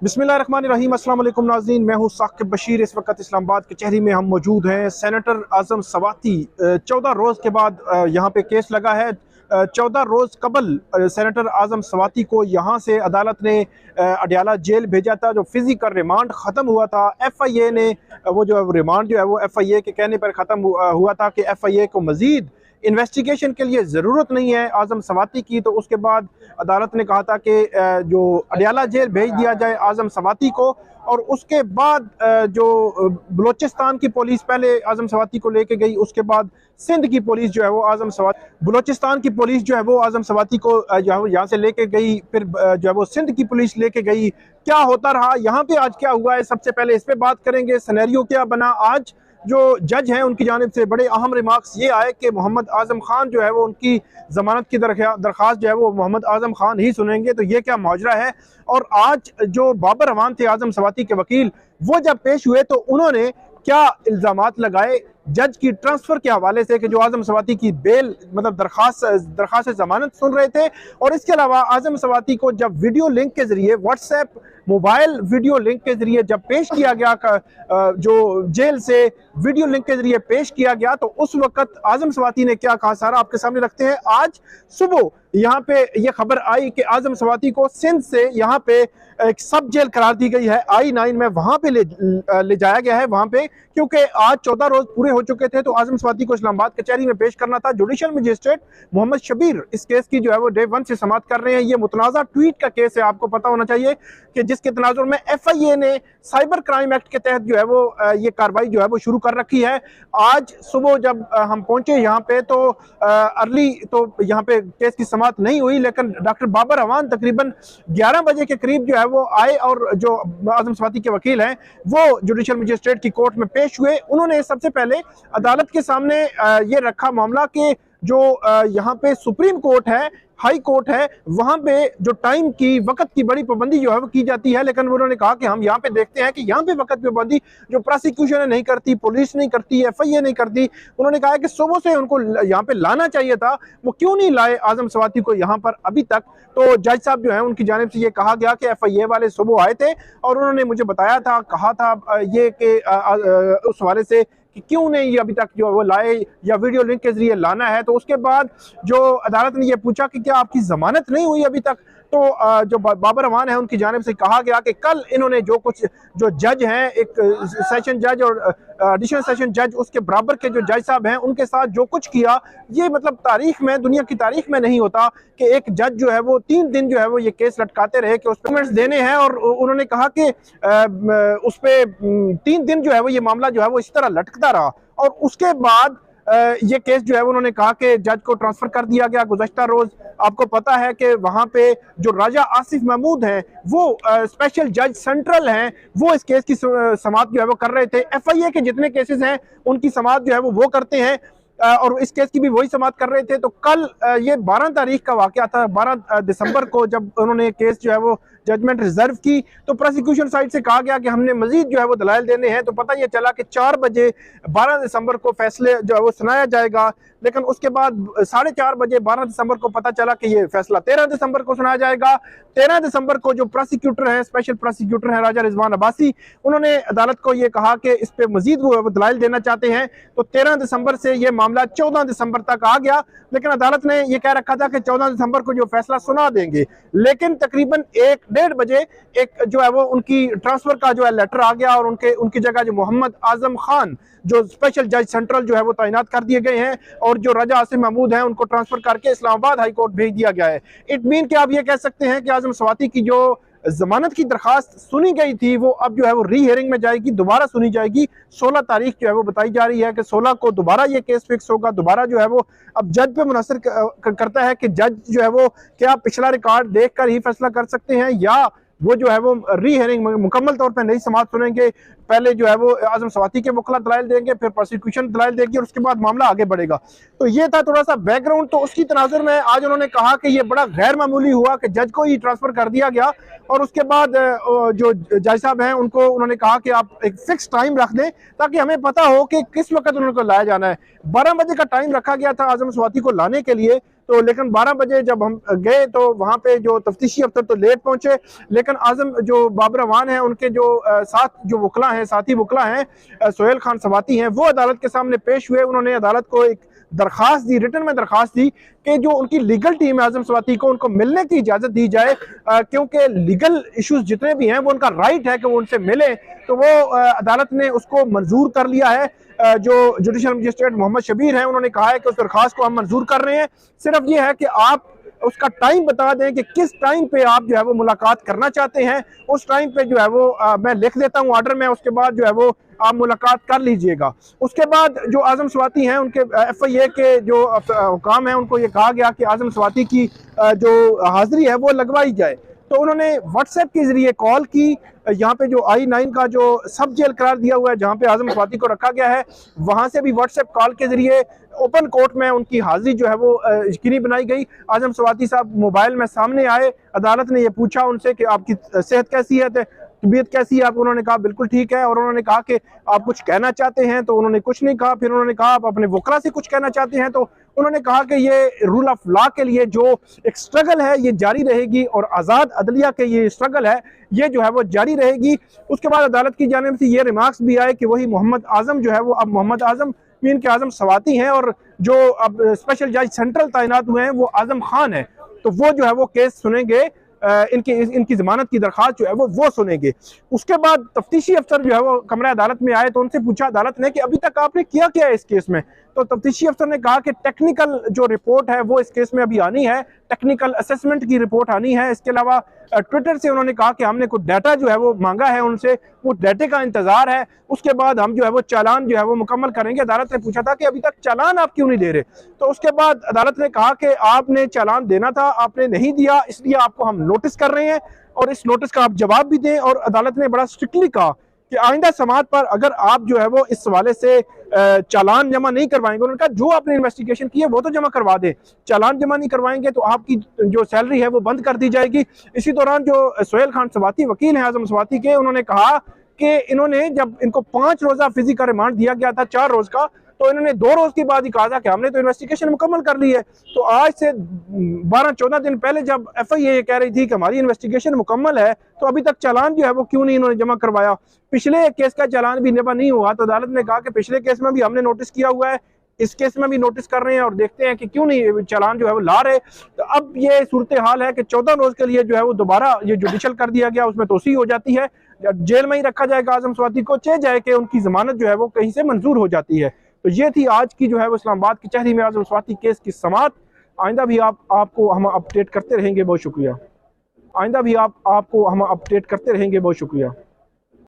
बिस्मिल्लाहिर्रहमानिर्रहीम। अस्सलाम वालेकुम नाज़रीन, मैं हूँ साकिब बशीर। इस वक्त इस्लामाबाद कचहरी में हम मौजूद हैं। सेनेटर आज़म सवाती 14 रोज़ के बाद यहाँ पे केस लगा है। 14 रोज़ कबल सेनेटर आज़म सवाती को यहाँ से अदालत ने अडयाला जेल भेजा था। जो फिजिकल रिमांड ख़त्म हुआ था, FIA ने वो जो रिमांड जो है वो FIA के कहने पर ख़त्म हुआ था कि FIA को मज़ीद इन्वेस्टिगेशन के लिए ज़रूरत नहीं है आज़म सवाती की। तो उसके बाद अदालत ने कहा था कि जो अडयाला जेल भेज दिया जाए आज़म सवाती को। और उसके बाद जो बलोचिस्तान की पुलिस पहले आज़म सवाती को लेके गई, उसके बाद सिंध की पुलिस जो है वो आज़म सवाती, बलोचिस्तान की पुलिस जो है वो आज़म सवाती को जो है यहाँ से लेके गई, फिर जो है वो सिंध की पुलिस लेके गई। क्या होता रहा यहाँ पे, आज क्या हुआ है, सबसे पहले इस पे बात करेंगे। सिनेरियो क्या बना आज। जो जज हैं उनकी जानिब से बड़े अहम रिमार्क्स ये आए कि मोहम्मद आज़म खान जो है वो उनकी ज़मानत की दरख्वास्त जो है वो मोहम्मद आज़म खान ही सुनेंगे। तो ये क्या माजरा है। और आज जो बाबर अवान थे आज़म सवाती के वकील, वो जब पेश हुए तो उन्होंने क्या इल्ज़ामात लगाए जज की ट्रांसफ़र के हवाले से कि जो आज़म सवाती की बेल मतलब दरख्वास्त जमानत सुन रहे थे। और इसके अलावा आज़म सवाती को जब वीडियो लिंक के ज़रिए, व्हाट्सएप मोबाइल वीडियो लिंक के ज़रिए जब पेश किया गया, जो जेल से वीडियो लिंक के ज़रिए पेश किया गया, तो उस वक्त आज़म सवाती ने क्या कहा, सारा आपके सामने रखते हैं। आज सुबह यहाँ पे ये खबर आई कि आज़म सवाती को सिंध से यहाँ पे एक सब जेल करार दी गई है, I-9 में, वहाँ पे ले जाया गया है वहाँ पे, क्योंकि आज 14 रोज पूरे हो चुके थे। तो आज़म सवाती को इस्लामाबाद कचहरी में पेश करना था। जुडिशल मजिस्ट्रेट मोहम्मद शबीर इस केस की जो है वो डे 1 से समाअत कर रहे हैं। ये मुतनाज़ा ट्वीट का केस है, आपको पता होना चाहिए कि जिसके तनाजुर में FIA ने साइबर क्राइम एक्ट के तहत जो है वो ये कार्रवाई जो है वो शुरू कर रखी है। आज सुबह जब हम पहुंचे यहाँ पे तो अर्ली तो यहाँ पे केस की समाअत नहीं हुई, लेकिन डॉक्टर बाबर अवान तकरीबन 11 बजे के करीब जो है वो आए और जो आज़म सवाती के वकील हैं वो जुडिशल मजिस्ट्रेट की कोर्ट में पेश हुए। उन्होंने सबसे पहले अदालत के सामने ये रखा मामला कि जो यहाँ पे सुप्रीम कोर्ट है, हाई कोर्ट है, वहां पे जो टाइम की, वक्त की बड़ी पाबंदी जो है वो की जाती है। लेकिन उन्होंने कहा कि हम यहाँ पे देखते हैं कि यहाँ पे वक्त की पाबंदी जो प्रोसिक्यूशन नहीं करती, पुलिस नहीं करती, FIA नहीं करती। उन्होंने कहा कि सुबह से उनको यहाँ पे लाना चाहिए था, वो क्यों नहीं लाए आज़म सवाती को यहाँ पर अभी तक। तो जज साहब जो है उनकी जानिब से ये कहा गया कि FIA वाले सुबह आए थे और उन्होंने मुझे बताया था, कहा था ये कि उस हवाले से कि क्यों नहीं ये अभी तक जो वो लाए या वीडियो लिंक के जरिए लाना है। तो उसके बाद जो अदालत ने ये पूछा कि क्या आपकी जमानत नहीं हुई अभी तक, तो जो बाबर अवान है उनकी जानिब से कहा गया कि कल इन्होंने जो कुछ, जो जज हैं, एक सेशन जज और एडिशनल सेशन जज, उसके बराबर के जो जज साहब हैं, उनके साथ जो कुछ किया, ये मतलब तारीख में, दुनिया की तारीख में नहीं होता कि एक जज जो है वो 3 दिन जो है वो ये केस लटकाते रहे कि उस पर देने हैं। और उन्होंने कहा कि उस पर 3 दिन जो है वो ये मामला जो है वो इस तरह लटकता रहा। और उसके बाद ये केस जो है उन्होंने कहा कि जज को ट्रांसफर कर दिया गया गुज़श्ता रोज। आपको पता है कि वहां पे जो राजा आसिफ महमूद हैं, वो स्पेशल जज सेंट्रल हैं, वो इस केस की समाअत जो है वो कर रहे थे। FIA के जितने केसेस हैं उनकी समाअत जो है वो करते हैं, और इस केस की भी वही समाअत कर रहे थे। तो कल ये 12 तारीख का वाकया था। 12 दिसंबर को जब उन्होंने केस जो है वो जजमेंट रिजर्व की, तो प्रोसिक्यूशन साइड से कहा गया कि हमने मजीद जो है वो दलाइल देने हैं। तो पता ये चला कि 4 बजे 12 दिसंबर को फैसले जो है वो सुनाया जाएगा, लेकिन उसके बाद 4:30 बजे 12 दिसंबर को पता चला कि ये फैसला 13 दिसंबर को सुनाया जाएगा। 13 दिसंबर को जो प्रोसिक्यूटर हैं, स्पेशल प्रोसिक्यूटर हैं राजा रिजवान अब्बासी, उन्होंने अदालत को ये कहा कि इस पे मजीद वो दलाइल देना चाहते हैं। तो 13 दिसंबर से ये मामला 14 दिसंबर तक आ गया, लेकिन अदालत ने यह कह रखा था कि 14 दिसंबर को जो फैसला सुना देंगे। लेकिन तकरीबन 1-1:30 बजे एक जो है वो उनकी ट्रांसफर का जो है लेटर आ गया और उनकी जगह जो मोहम्मद आजम खान जो स्पेशल जज सेंट्रल जो है वो तैनात कर दिए गए हैं, और जो राजा आसिफ महमूद हैं उनको ट्रांसफर करके इस्लामाबाद हाई कोर्ट भेज दिया गया है। इट मीन कि आप ये कह सकते हैं कि आज़म सवाती की जो जमानत की दरखास्त सुनी गई थी वो अब जो है वो री हियरिंग में जाएगी, दोबारा सुनी जाएगी। 16 तारीख जो है वो बताई जा रही है कि 16 को दोबारा ये केस फिक्स होगा। दोबारा जो है वो अब जज पे मुनहसर करता है कि जज जो है वो क्या पिछला रिकॉर्ड देखकर ही फैसला कर सकते हैं, या वो जो है वो री हियरिंग मुकम्मल तौर पर नई समाअत सुनेंगे। पहले जो है वो आज़म सवाती के वकला दलाइल देंगे, फिर प्रोसिक्यूशन दलाइल देगी, और उसके बाद मामला आगे बढ़ेगा। तो ये था थोड़ा सा बैकग्राउंड। तो उसकी तनाजुर में आज उन्होंने कहा कि ये बड़ा गैर मामूली हुआ कि जज को ही ट्रांसफर कर दिया गया। और उसके बाद जो जज साहब हैं उनको उन्होंने कहा कि आप एक फिक्स टाइम रख दें ताकि हमें पता हो कि किस वक्त उनको लाया जाना है। 12 बजे का टाइम रखा गया था आज़म सवाती को लाने के लिए, तो लेकिन 12 बजे जब हम गए तो वहाँ पे जो तफ्तीशी अफसर तो लेट पहुंचे, लेकिन आजम जो बाबर अवान हैं उनके जो साथ जो वकला हैं, साथी वकला हैं सोहेल खान सवाती हैं, वो अदालत के सामने पेश हुए। उन्होंने अदालत को एक दरख्वास्त दी, रिटर्न में दरख्वास्त दी कि जो उनकी लीगल टीम है आजम सवाती को, उनको मिलने की इजाज़त दी जाए, क्योंकि लीगल इश्यूज जितने भी हैं वो उनका राइट है कि वो उनसे मिले। तो वो अदालत ने उसको मंजूर कर लिया है। जो जुडिशल मजिस्ट्रेट मोहम्मद शबीर हैं उन्होंने कहा है कि उस दरख्वास्त को हम मंजूर कर रहे हैं, सिर्फ ये है कि आप उसका टाइम बता दें कि किस टाइम पे आप जो है वो मुलाकात करना चाहते हैं। उस टाइम पे जो है वो मैं लिख देता हूँ ऑर्डर में, उसके बाद जो है वो आप मुलाकात कर लीजिएगा। उसके बाद जो आजम सवाती हैं उनके FIA के जो हुकाम हैं उनको ये कहा गया कि आजम सवाती की जो हाजिरी है वो लगवाई जाए। तो उन्होंने व्हाट्सएप के जरिए कॉल की। यहाँ पे जो I-9 का जो सब जेल करार दिया हुआ है जहाँ पे आजम सवाती को रखा गया है, वहाँ से भी व्हाट्सएप कॉल के जरिए ओपन कोर्ट में उनकी हाजिरी जो है वो यकीनी बनाई गई। आजम सवाती साहब मोबाइल में सामने आए, अदालत ने ये पूछा उनसे कि आपकी सेहत कैसी है, तबीयत कैसी है, आप उन्होंने कहा बिल्कुल ठीक है। और उन्होंने कहा कि आप कुछ कहना चाहते हैं, तो उन्होंने कुछ नहीं कहा। फिर उन्होंने कहा आप अपने वकला से कुछ कहना चाहते हैं, तो उन्होंने कहा कि ये रूल ऑफ लॉ के लिए जो एक स्ट्रगल है ये जारी रहेगी और आज़ाद अदलिया के ये स्ट्रगल है ये जो है वो जारी रहेगी। उसके बाद अदालत की जानिब से ये रिमार्क्स भी आए कि वही मोहम्मद आजम जो है वो अब मोहम्मद आजम मीन के आजम सवाती हैं और जो अब स्पेशल जज सेंट्रल तैनात हुए हैं वो आजम खान है। तो वो जो है वो केस सुनेंगे, इनकी जमानत की दरख्वास्त जो है वो सुनेंगे। उसके बाद तफ्तीशी अफसर जो है वो कमरा अदालत में आए तो उनसे पूछा अदालत ने कि अभी तक आपने किया क्या है इस केस में। तो तफ्तीशी अफसर ने कहा कि टेक्निकल जो रिपोर्ट है वो इस केस में अभी आनी है, टेक्निकल असेसमेंट की रिपोर्ट आनी है। इसके अलावा ट्विटर से उन्होंने कहा कि हमने कुछ डाटा जो है वो मांगा है उनसे, वो डाटे का इंतजार है। उसके बाद हम जो है वो चालान जो है वो मुकम्मल करेंगे। अदालत ने पूछा था कि अभी तक चालान आप क्यों नहीं दे रहे, तो उसके बाद अदालत ने कहा कि आपने चालान देना था, आपने नहीं दिया, इसलिए आपको हम नोटिस कर रहे हैं और इस नोटिस का आप जवाब भी दें। और अदालत ने बड़ा स्ट्रिक्टली कहा कि आइंदा समात पर अगर आप जो है वो इस हवाले से चालान जमा नहीं करवाएंगे, उन्होंने कहा जो आपने इन्वेस्टिगेशन की है वो तो जमा करवा दे, चालान जमा नहीं करवाएंगे तो आपकी जो सैलरी है वो बंद कर दी जाएगी। इसी दौरान जो सोहेल खान सवाती वकील हैं आजम सवाती के, उन्होंने कहा कि इन्होंने जब इनको 5 रोज़ा फिजी का रिमांड दिया गया था 4 रोज का, तो इन्होंने 2 रोज के बाद ही कहा था कि हमने तो इन्वेस्टिगेशन मुकम्मल कर ली है। तो आज से 12-14 दिन पहले जब FIA ये कह रही थी कि हमारी इन्वेस्टिगेशन मुकम्मल है, तो अभी तक चालान जो है वो क्यों नहीं इन्होंने जमा करवाया। पिछले केस का चालान भी जमा नहीं हुआ, तो अदालत ने कहा कि पिछले केस में भी हमने नोटिस किया हुआ है, इस केस में भी नोटिस कर रहे हैं और देखते हैं कि क्यों नहीं चालान जो है वो ला रहे। तो अब ये सूरत हाल है कि 14 रोज के लिए जो है वो दोबारा ये जुडिशल कर दिया गया, उसमें तोसी हो जाती है, जेल में ही रखा जाएगा आजम सवाती को, चाहे जाए कि उनकी जमानत जो है वो कहीं से मंजूर हो जाती है। तो ये थी आज की जो है वो इस्लामाबाद की चहरी में आजम सवाती केस की समात। आइंदा भी आपको हम अपडेट करते रहेंगे, बहुत शुक्रिया। आइंदा भी आपको हम अपडेट करते रहेंगे, बहुत शुक्रिया।